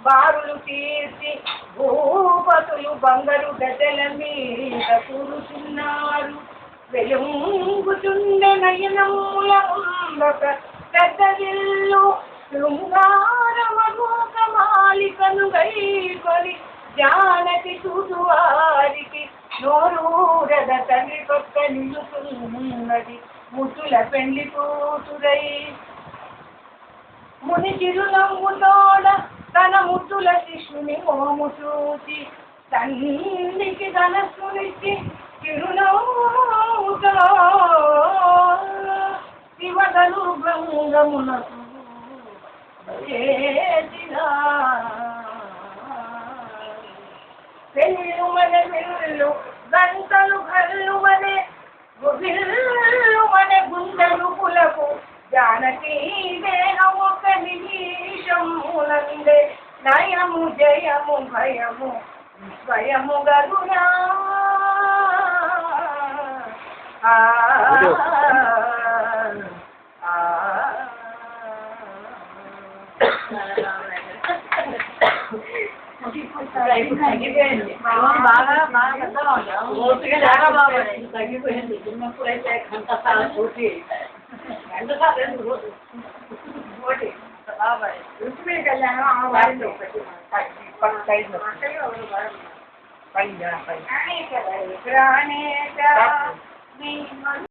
బారులు తీర్చి భూపతులు బంగారు గద్దెల మీద కూర్చున్నారు. వెలుంగుచుండె నయనముల ఉండక పెద్దదిల్లు శృంగారమూకమాలికను గైకొని జానకి చూడు వారికి నోరూరద తల్లి పక్క నిలుతున్నది ముద్దుల పెండ్లి కూతురై. ముని చిరునవ్వుతోడ తన ముద్దుల శిష్యుని మోము చూచి తల్లికి ధనస్సునిచ్చి చిరునవ్వుతో శివగలు భంగమునకు పెళ్ళు మన వెళ్ళు గంటలు కళ్ళు మనే విల్లు మన గుండెలు పులకు జానకి దేహము ఒక నిమిషములందే నయము జయము భయము స్వయము గరునా. తగ్గిపోయింది చిన్నప్పుడైతే గంట సార్లు పూర్తి గంట సార్లు రోజు కళ్యాణం